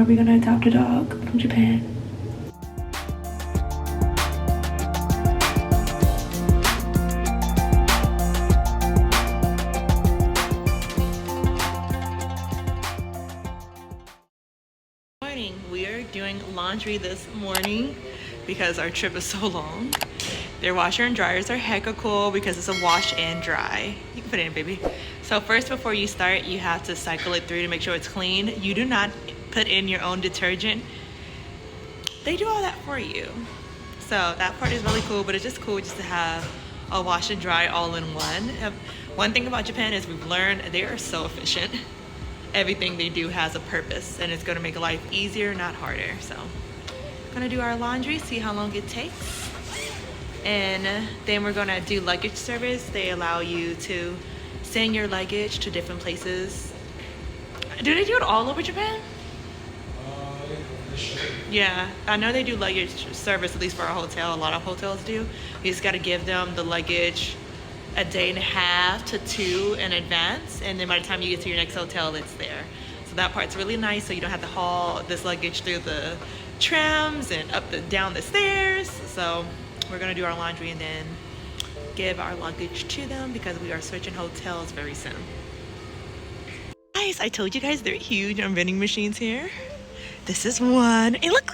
Are we gonna adopt a dog from Japan? Morning. We are doing laundry this morning because our trip is so long. Their washer and dryers are hecka cool because it's a wash and dry. You can put it in, baby. So first, before you start, you have to cycle it through to make sure it's clean. You do not put in your own detergent. They do all that for you. So that part is really cool, but it's just cool just to have a wash and dry all in one. One thing about Japan is we've learned they are so efficient. Everything they do has a purpose, and it's gonna make life easier, not harder. So gonna do our laundry, see how long it takes. And then we're gonna do luggage service. They allow you to send your luggage to different places. Do they do it all over Japan? Yeah, I know they do luggage service, at least for our hotel. A lot of hotels do. You just got to give them the luggage a day and a half to 2 in advance, and then by the time you get to your next hotel, it's there. So that part's really nice, so you don't have to haul this luggage through the trams and down the stairs. So we're gonna do our laundry and then give our luggage to them because we are switching hotels very soon. Guys, I told you guys they're huge on vending machines here. This is one. And look.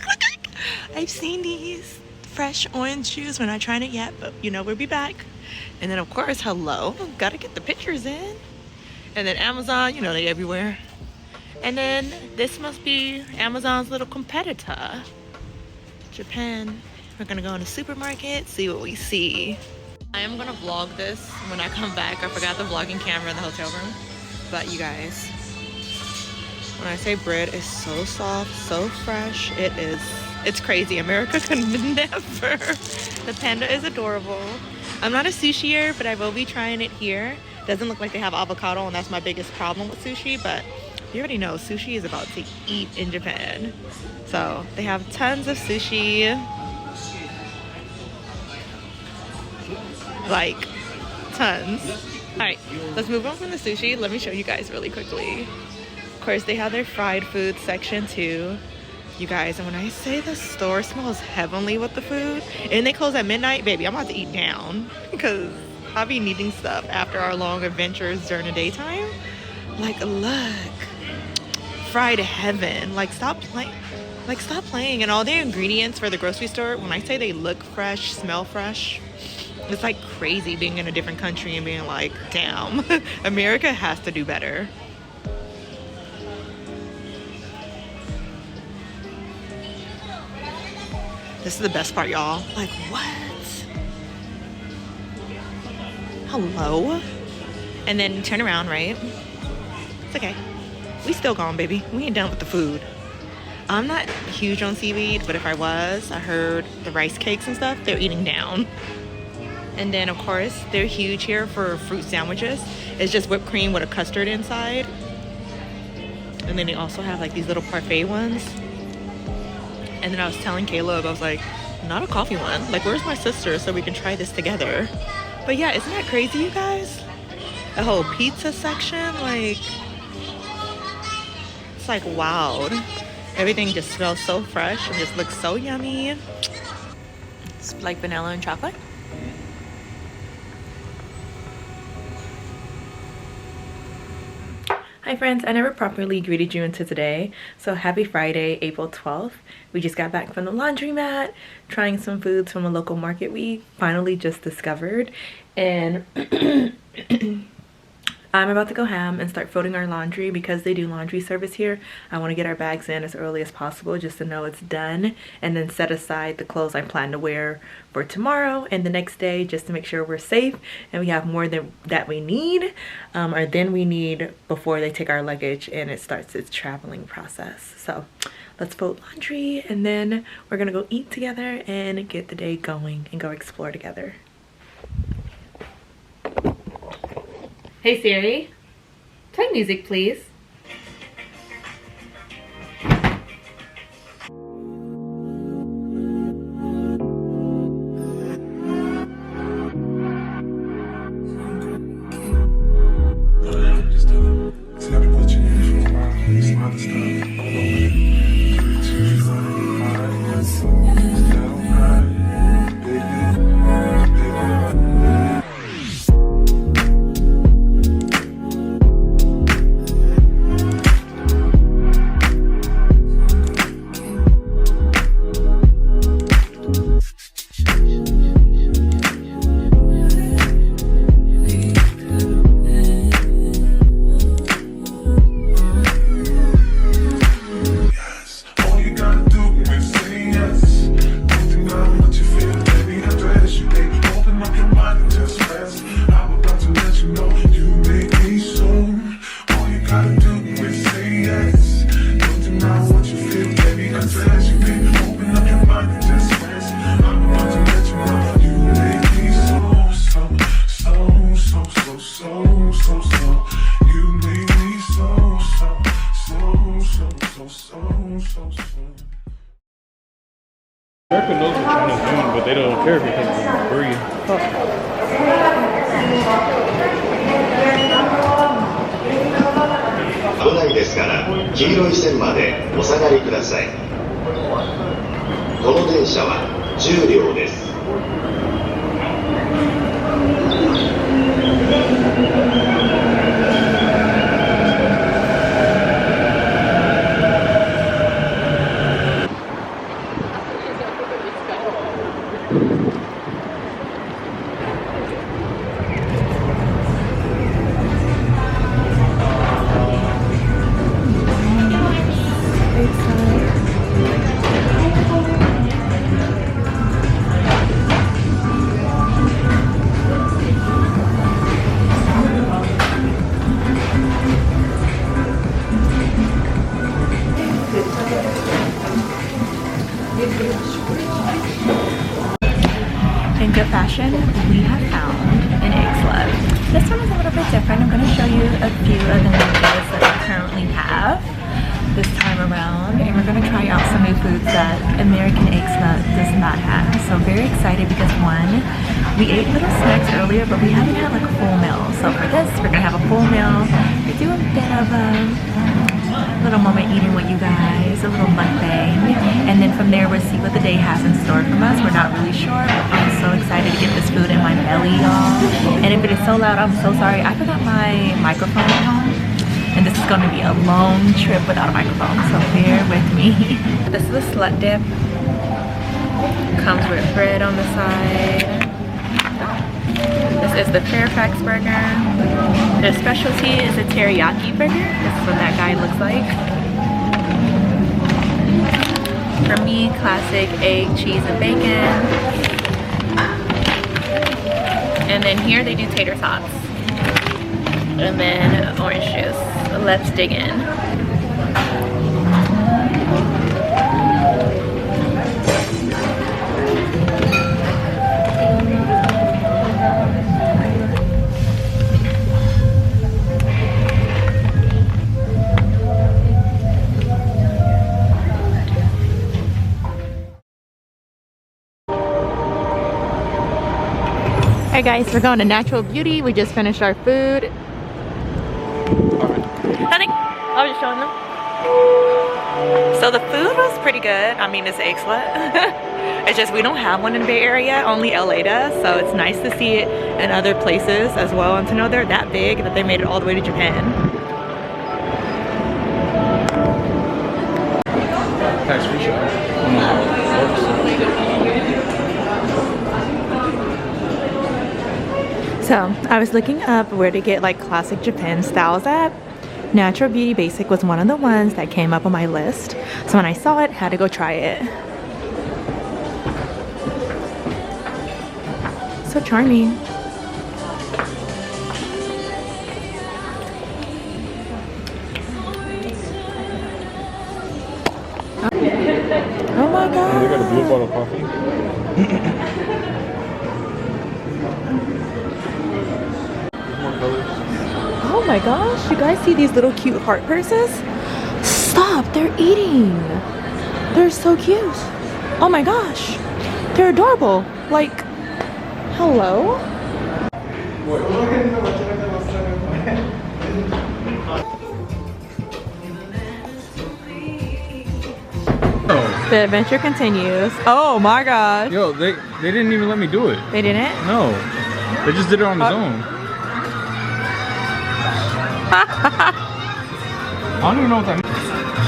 I've seen these fresh orange juice. We're not trying it yet, but you know, we'll be back. And then of course, hello, gotta get the pictures in. And then Amazon, you know, they everywhere. And then this must be Amazon's little competitor, Japan. We're gonna go in the supermarket, see what we see. I am gonna vlog this when I come back. I forgot the vlogging camera in the hotel room. But you guys, when I say bread is so soft, so fresh, it's crazy. America could never. The panda is adorable. I'm not a sushier, but I will be trying it here. Doesn't look like they have avocado, and that's my biggest problem with sushi, but you already know sushi is about to eat in Japan. So they have tons of sushi. Like, tons. All right, let's move on from the sushi. Let me show you guys really quickly. Of course, they have their fried food section too. You guys, and when I say the store smells heavenly with the food, and they close at midnight, baby, I'm about to eat down because I'll be needing stuff after our long adventures during the daytime. Like, look, fried heaven. Like, stop playing. Like, stop playing. And all their ingredients for the grocery store, when I say they look fresh, smell fresh, it's like crazy being in a different country and being like, damn, America has to do better. This is the best part, y'all. Like, what? Hello? And then turn around, right? It's okay. We still gone, baby. We ain't done with the food. I'm not huge on seaweed, but if I was, I heard the rice cakes and stuff, they're eating down. And then, of course, they're huge here for fruit sandwiches. It's just whipped cream with a custard inside. And then they also have like these little parfait ones. And then I was telling Caleb, I was like, not a coffee one. Like, where's my sister so we can try this together? But yeah, isn't that crazy, you guys? The whole pizza section, like, it's like wow. Everything just smells so fresh and just looks so yummy. It's like vanilla and chocolate. Hi friends, I never properly greeted you until today. So happy Friday, April 12th. We just got back from the laundromat, trying some foods from a local market we finally just discovered. And I'm about to go ham and start folding our laundry because they do laundry service here. I want to get our bags in as early as possible just to know it's done, and then set aside the clothes I plan to wear for tomorrow and the next day just to make sure we're safe and we have more than that we need or than we need before they take our luggage and it starts its traveling process. So let's fold laundry and then we're gonna go eat together and get the day going and go explore together. Hey Siri, play music please. Just do it. See, I've been watching you for a while. You see how to stop. America knows what China's doing, but they don't care because it's free. Oh. 危ないですから、黄色い線までお下がりください。この電車は10両です。In good fashion, we have found an egg slut. This one is a little bit different. I'm going to show you a few of the new dishes that I currently have this time around, and we're going to try out some new foods that American egg slut does not have. So very excited because one, we ate little snacks earlier, but we haven't had like a full meal. So for this, we're going to have a full meal. We do a bit of a little moment eating with you guys, a little mukbang, and then from there we'll see what the day has in store from us. We're not really sure, but I'm so excited to get this food in my belly, y'all. And if it is so loud, I'm so sorry. I forgot my microphone at home, and this is going to be a long trip without a microphone, so bear with me. This is a slut dip. Comes with bread on the side. This is the Fairfax burger. Their specialty is a teriyaki burger. This is what that guy looks like. For me, classic egg, cheese, and bacon. And then here they do tater tots. And then orange juice. Let's dig in. Alright guys, we're going to Natural Beauty. We just finished our food. Honey, I was just showing them. So the food was pretty good. I mean, it's egg slut. It's just we don't have one in the Bay Area, only LA does. So it's nice to see it in other places as well, and to know they're that big that they made it all the way to Japan. Tax-free shop. So I was looking up where to get like classic Japan styles at. Natural Beauty Basic was one of the ones that came up on my list. So when I saw it, had to go try it. So charming. Oh my god. They got a blue bottle of coffee. Oh my gosh, you guys see these little cute heart purses? Stop, they're eating. They're so cute. Oh my gosh, they're adorable. Like, hello? The adventure continues. Oh my gosh. Yo, they didn't even let me do it. They didn't? No. They just did it on its own. I don't even know what that means.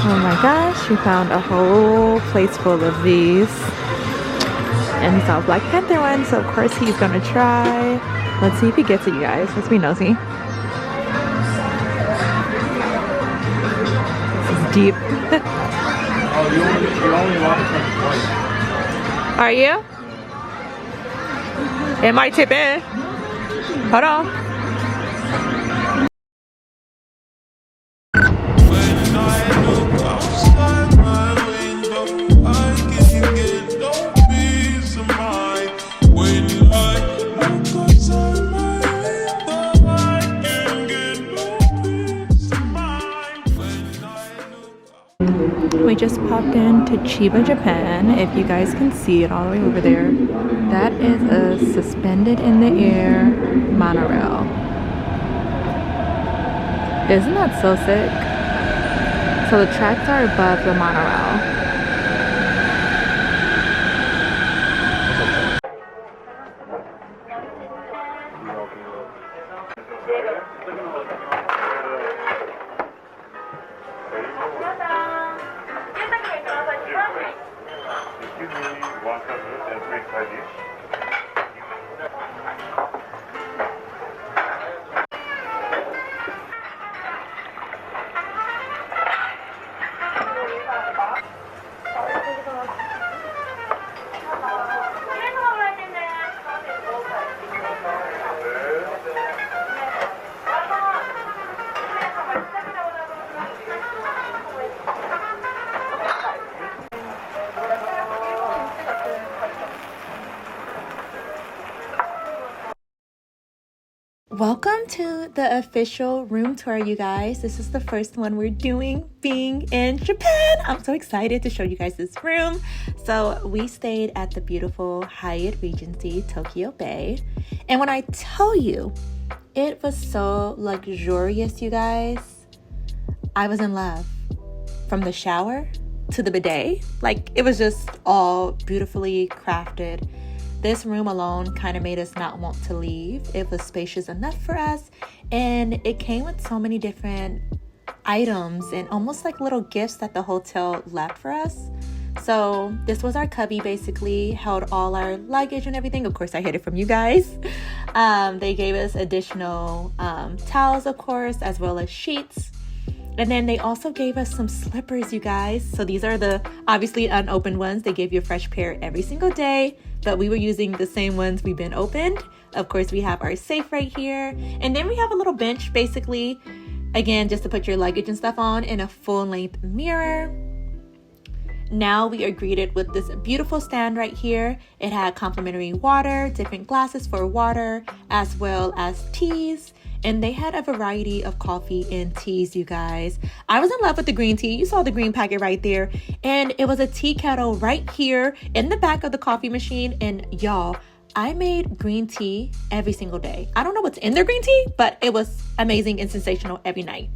Oh my gosh, we found a whole place full of these. And he saw a Black Panther one, so of course he's gonna try. Let's see if he gets it, you guys. Let's be nosy. This is deep. Oh, you only allowed to touch twice. Are you? It might tip in. Hold on. We just walked into Chiba, Japan. If you guys can see it all the way over there, that is a suspended in the air monorail. Isn't that so sick? So the tracks are above the monorail. Welcome to the official room tour, you guys. This is the first one we're doing being in Japan. I'm so excited to show you guys this room. So we stayed at the beautiful Hyatt Regency, Tokyo Bay. And when I tell you, it was so luxurious, you guys. I was in love. From the shower to the bidet. Like, it was just all beautifully crafted. This room alone kind of made us not want to leave. It was spacious enough for us, and it came with so many different items and almost like little gifts that the hotel left for us. So this was our cubby, basically held all our luggage and everything. Of course, I hid it from you guys. They gave us additional towels, of course, as well as sheets. And then they also gave us some slippers, you guys. So these are the obviously unopened ones. They gave you a fresh pair every single day, but we were using the same ones we've been opened. Of course, we have our safe right here. And then we have a little bench, basically, again, just to put your luggage and stuff on, and a full-length mirror. Now we are greeted with this beautiful stand right here. It had complimentary water, different glasses for water, as well as teas. And they had a variety of coffee and teas, you guys. I was in love with the green tea. You saw the green packet right there. And it was a tea kettle right here in the back of the coffee machine. And y'all, I made green tea every single day. I don't know what's in their green tea, but it was amazing and sensational every night.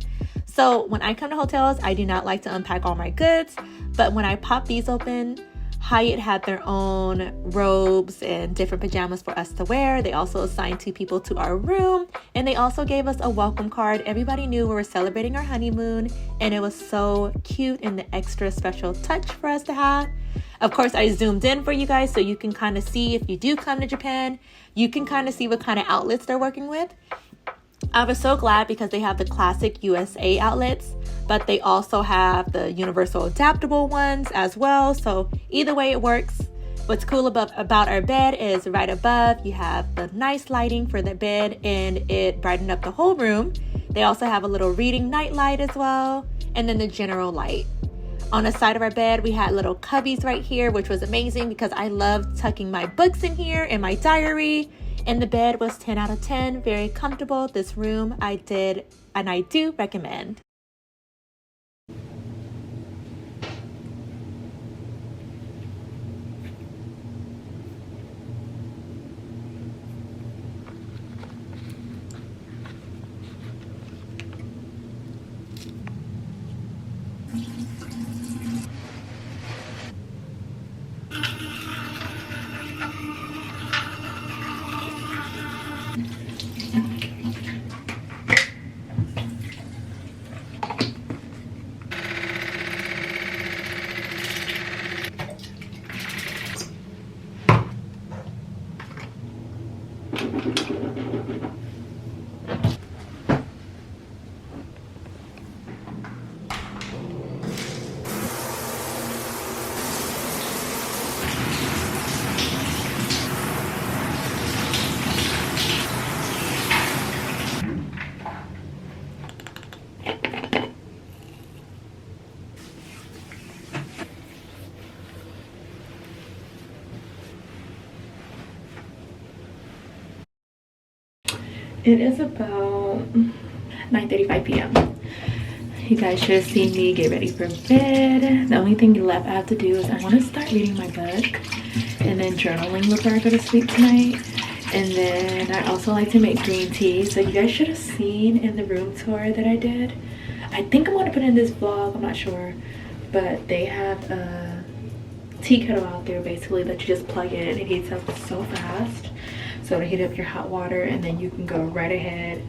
So when I come to hotels, I do not like to unpack all my goods. But when I pop these open, Hyatt had their own robes and different pajamas for us to wear. They also assigned 2 people to our room, and they also gave us a welcome card. Everybody knew we were celebrating our honeymoon, and it was so cute and the extra special touch for us to have. Of course, I zoomed in for you guys so you can kind of see, if you do come to Japan, you can kind of see what kind of outlets they're working with. I was so glad because they have the classic USA outlets, but they also have the universal adaptable ones as well. So either way it works. What's cool about our bed is right above, you have the nice lighting for the bed, and it brightened up the whole room. They also have a little reading night light as well, and then the general light. On the side of our bed, we had little cubbies right here, which was amazing because I love tucking my books in here and my diary. And the bed was 10 out of 10, very comfortable. This room I did and I do recommend. It is about 9:35 p.m. you guys should have seen me get ready for bed. The only thing left I have to do is I want to start reading my book and then journaling before I go to sleep tonight. And then I also like to make green tea. So you guys should have seen in the room tour that I did. I think I'm going to put in this vlog, I'm not sure. But they have a tea kettle out there basically that you just plug in and it heats up so fast. So to heat up your hot water and then you can go right ahead,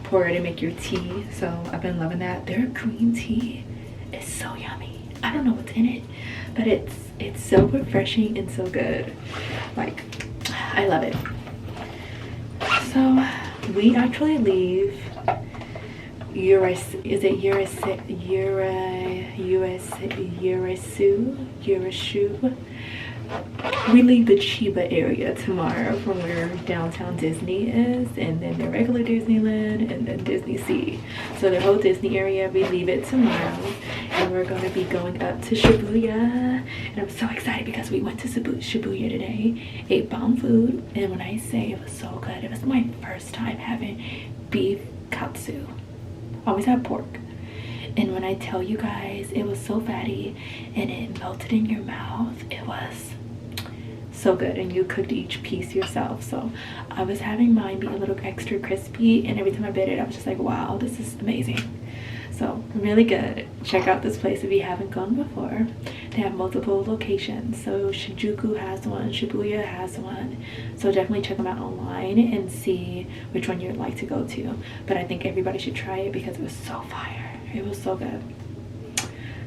pour it and make your tea. So I've been loving that. Their green tea is so yummy. I don't know what's in it, but it's so refreshing and so good. Like, I love it. So we actually leave Urayasu. We leave the Chiba area tomorrow from where downtown Disney is, and then the regular Disneyland, and then Disney Sea. So the whole Disney area, we leave it tomorrow, and we're going to be going up to Shibuya. And I'm so excited because we went to Shibuya today, ate bomb food, and when I say it was so good, it was my first time having beef katsu. I always have pork. And when I tell you guys, it was so fatty and it melted in your mouth. It was so good, and you cooked each piece yourself. So I was having mine be a little extra crispy, and every time I bit it, I was just like, wow, this is amazing. So really good. Check out this place if you haven't gone before. They have multiple locations. So Shinjuku has one, Shibuya has one. So definitely check them out online and see which one you'd like to go to. But I think everybody should try it because it was so fire. It was so good.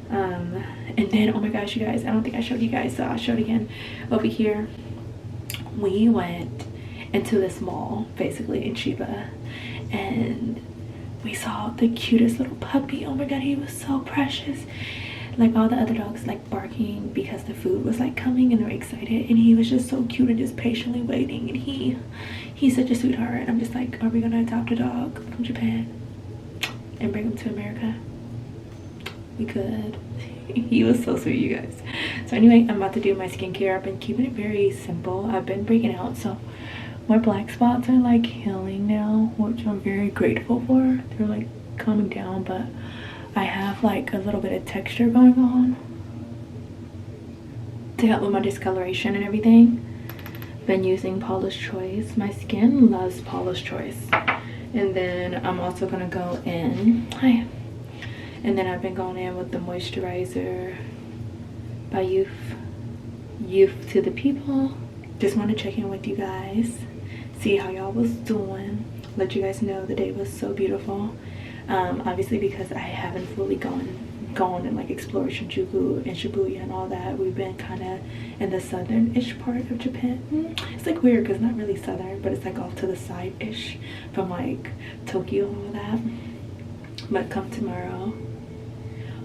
And then, oh my gosh, you guys, I don't think I showed you guys, so I'll show it again. Over here, we went into this mall, basically, in Chiba, and we saw the cutest little puppy. Oh my god, he was so precious. Like, all the other dogs like barking because the food was like coming and they were excited, and he was just so cute and just patiently waiting, and he's such a sweetheart. I'm just like, are we gonna adopt a dog from Japan and bring him to America? We could. He was so sweet, you guys. So anyway, I'm about to do my skincare. I've been keeping it very simple. I've been breaking out, so my black spots are like healing now, which I'm very grateful for. They're like calming down, but I have like a little bit of texture going on to help with my discoloration and everything. Been using Paula's Choice. My skin loves Paula's Choice. And then I'm also gonna go in, and then I've been going in with the moisturizer by Youth to the People. Just want to check in with you guys, see how y'all was doing, let you guys know the day was so beautiful. Obviously because I haven't fully gone and like explored Shinjuku and Shibuya and all that. We've been kind of in the southern-ish part of Japan. It's like weird because not really southern, but it's like off to the side-ish from like Tokyo and all that. But come tomorrow,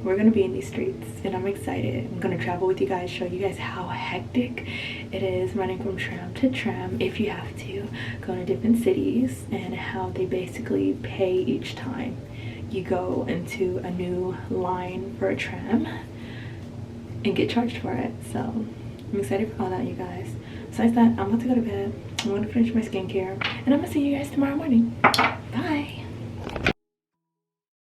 we're gonna be in these streets and I'm excited. I'm gonna travel with you guys, show you guys how hectic it is running from tram to tram if you have to go to different cities, and how they basically pay each time you go into a new line for a tram and get charged for it. So I'm excited for all that, you guys. Besides that, I'm about to go to bed. I'm gonna finish my skincare and I'm gonna see you guys tomorrow morning. Bye.